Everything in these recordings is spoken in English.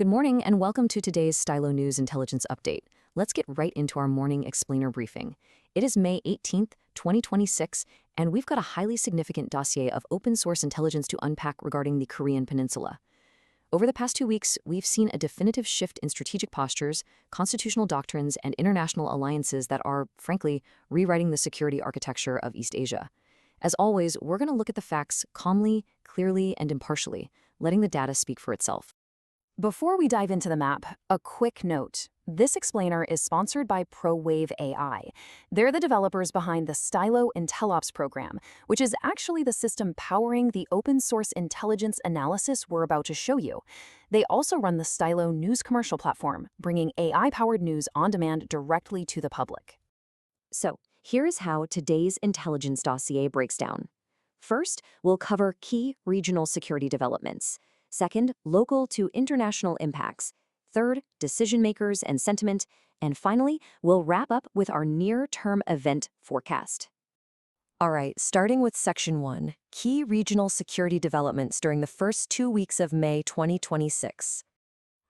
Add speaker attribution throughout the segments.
Speaker 1: Good morning and welcome to today's Stylo News Intelligence Update. Let's get right into our morning explainer briefing. It is May 18th, 2026, and we've got a highly significant dossier of open source intelligence to unpack regarding the Korean Peninsula. Over the past 2 weeks, we've seen a definitive shift in strategic postures, constitutional doctrines, and international alliances that are, frankly, rewriting the security architecture of East Asia. As always, we're going to look at the facts calmly, clearly, and impartially, letting the data speak for itself.
Speaker 2: Before we dive into the map, a quick note. This explainer is sponsored by ProWave AI. They're the developers behind the Stylo IntelOps program, which is actually the system powering the open-source intelligence analysis we're about to show you. They also run the Stylo News commercial platform, bringing AI-powered news on demand directly to the public.
Speaker 1: So, here's how today's intelligence dossier breaks down. First, we'll cover key regional security developments. Second, local to international impacts. Third, decision-makers and sentiment. And finally, we'll wrap up with our near-term event forecast. All right, starting with Section 1, key regional security developments during the first 2 weeks of May 2026.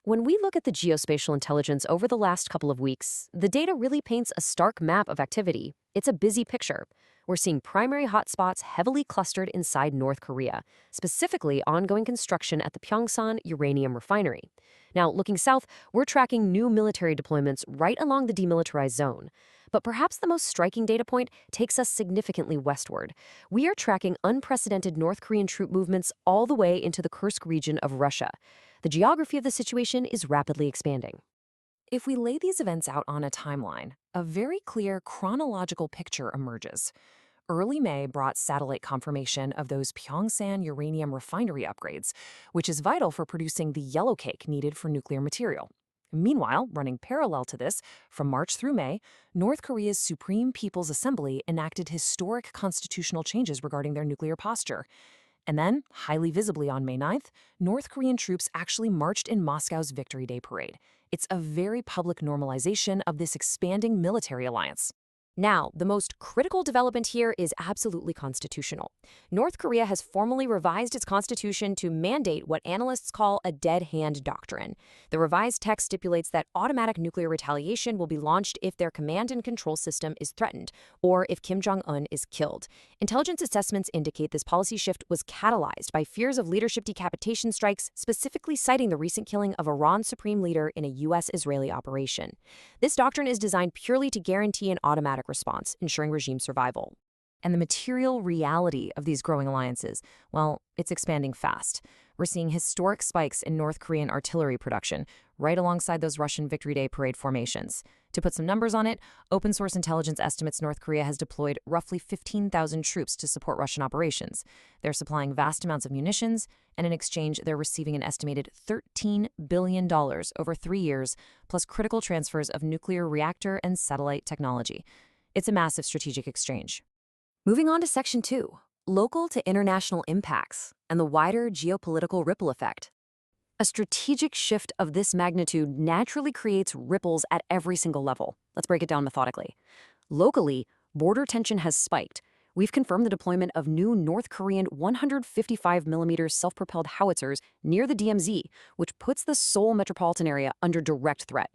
Speaker 1: When we look at the geospatial intelligence over the last couple of weeks, the data really paints a stark map of activity. It's a busy picture. We're seeing primary hotspots heavily clustered inside North Korea, specifically ongoing construction at the Pyongyang uranium refinery. Now, looking south, we're tracking new military deployments right along the demilitarized zone. But perhaps the most striking data point takes us significantly westward. We are tracking unprecedented North Korean troop movements all the way into the Kursk region of Russia. The geography of the situation is rapidly expanding. If we lay these events out on a timeline, a very clear chronological picture emerges. Early May brought satellite confirmation of those Pyongyang uranium refinery upgrades, which is vital for producing the yellow cake needed for nuclear material. Meanwhile, running parallel to this, from March through May, North Korea's Supreme People's Assembly enacted historic constitutional changes regarding their nuclear posture. And then, highly visibly on May 9th, North Korean troops actually marched in Moscow's Victory Day parade. It's a very public normalization of this expanding military alliance. Now, the most critical development here is absolutely constitutional. North Korea has formally revised its constitution to mandate what analysts call a dead hand doctrine. The revised text stipulates that automatic nuclear retaliation will be launched if their command and control system is threatened, or if Kim Jong-un is killed. Intelligence assessments indicate this policy shift was catalyzed by fears of leadership decapitation strikes, specifically citing the recent killing of Iran's supreme leader in a U.S.-Israeli operation. This doctrine is designed purely to guarantee an automatic response, ensuring regime survival. And the material reality of these growing alliances, well, it's expanding fast. We're seeing historic spikes in North Korean artillery production, right alongside those Russian Victory Day parade formations. To put some numbers on it, open source intelligence estimates North Korea has deployed roughly 15,000 troops to support Russian operations. They're supplying vast amounts of munitions, and in exchange, they're receiving an estimated $13 billion over 3 years, plus critical transfers of nuclear reactor and satellite technology. It's a massive strategic exchange. Moving on to Section 2, local to international impacts and the wider geopolitical ripple effect. A strategic shift of this magnitude naturally creates ripples at every single level. Let's break it down methodically. Locally, border tension has spiked. We've confirmed the deployment of new North Korean 155mm self-propelled howitzers near the DMZ, which puts the Seoul metropolitan area under direct threat.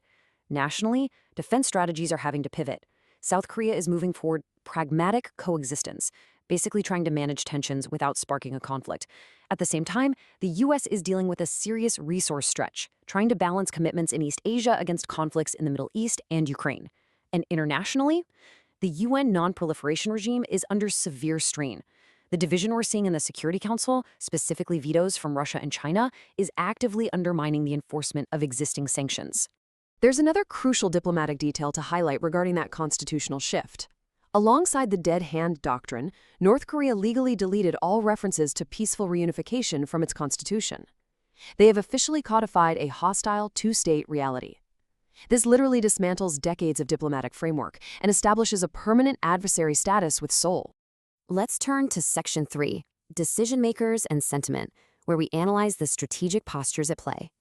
Speaker 1: Nationally, defense strategies are having to pivot. South Korea is moving toward pragmatic coexistence, basically trying to manage tensions without sparking a conflict. At the same time, the U.S. is dealing with a serious resource stretch, trying to balance commitments in East Asia against conflicts in the Middle East and Ukraine. And internationally, the UN non-proliferation regime is under severe strain. The division we're seeing in the Security Council, specifically vetoes from Russia and China, is actively undermining the enforcement of existing sanctions. There's another crucial diplomatic detail to highlight regarding that constitutional shift. Alongside the dead hand doctrine, North Korea legally deleted all references to peaceful reunification from its constitution. They have officially codified a hostile two-state reality. This literally dismantles decades of diplomatic framework and establishes a permanent adversary status with Seoul. Let's turn to Section 3, Decision Makers and Sentiment, where we analyze the strategic postures at play.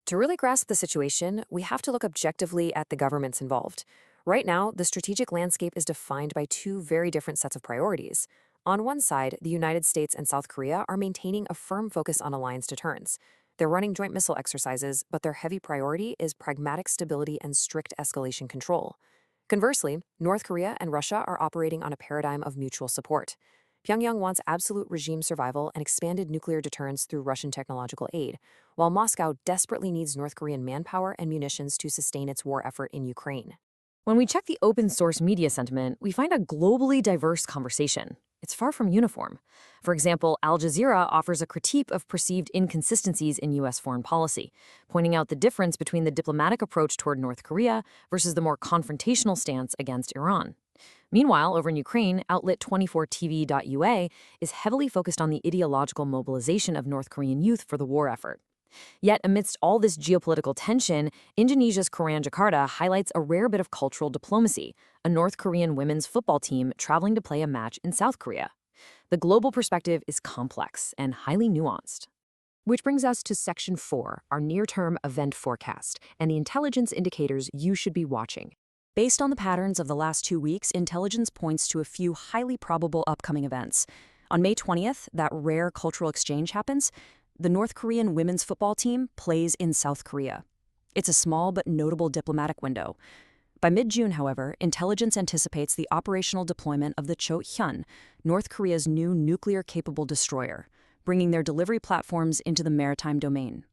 Speaker 1: To really grasp the situation, we have to look objectively at the governments involved. Right now, the strategic landscape is defined by two very different sets of priorities. On one side, the United States and South Korea are maintaining a firm focus on alliance deterrence. They're running joint missile exercises, but their heavy priority is pragmatic stability and strict escalation control. Conversely, North Korea and Russia are operating on a paradigm of mutual support. Pyongyang wants absolute regime survival and expanded nuclear deterrence through Russian technological aid, while Moscow desperately needs North Korean manpower and munitions to sustain its war effort in Ukraine. When we check the open source media sentiment, we find a globally diverse conversation. It's far from uniform. For example, Al Jazeera offers a critique of perceived inconsistencies in U.S. foreign policy, pointing out the difference between the diplomatic approach toward North Korea versus the more confrontational stance against Iran. Meanwhile, over in Ukraine, outlet 24tv.ua is heavily focused on the ideological mobilization of North Korean youth for the war effort. Yet, amidst all this geopolitical tension, Indonesia's Korean Jakarta highlights a rare bit of cultural diplomacy, a North Korean women's football team traveling to play a match in South Korea. The global perspective is complex and highly nuanced. Which brings us to Section 4, our near-term event forecast, and the intelligence indicators you should be watching. Based on the patterns of the last 2 weeks, intelligence points to a few highly probable upcoming events. On May 20th, that rare cultural exchange happens. The North Korean women's football team plays in South Korea. It's a small but notable diplomatic window. By mid-June, however, intelligence anticipates the operational deployment of the Cho-hyun, North Korea's new nuclear-capable destroyer, bringing their delivery platforms into the maritime domain.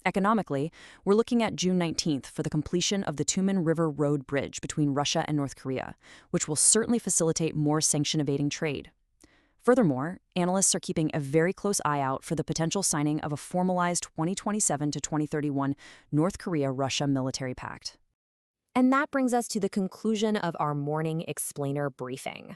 Speaker 1: Economically, we're looking at June 19th for the completion of the Tumen River Road Bridge between Russia and North Korea, which will certainly facilitate more sanction-evading trade. Furthermore, analysts are keeping a very close eye out for the potential signing of a formalized 2027 to 2031 North Korea-Russia military pact. And that brings us to the conclusion of our morning explainer briefing.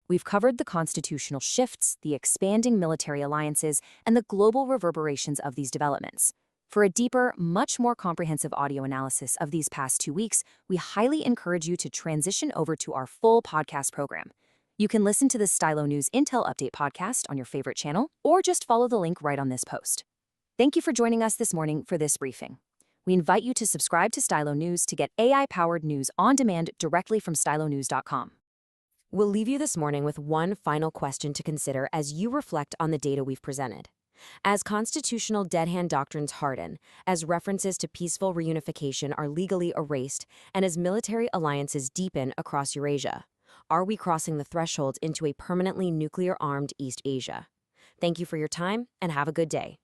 Speaker 1: We've covered the constitutional shifts, the expanding military alliances, and the global reverberations of these developments. For a deeper, much more comprehensive audio analysis of these past 2 weeks, we highly encourage you to transition over to our full podcast program. You can listen to the Stylo News Intel Update podcast on your favorite channel, or just follow the link right on this post. Thank you for joining us this morning for this briefing. We invite you to subscribe to Stylo News to get AI-powered news on demand directly from stylonews.com. We'll leave you this morning with one final question to consider as you reflect on the data we've presented. As constitutional dead-hand doctrines harden, as references to peaceful reunification are legally erased, and as military alliances deepen across Eurasia, are we crossing the threshold into a permanently nuclear-armed East Asia? Thank you for your time, and have a good day.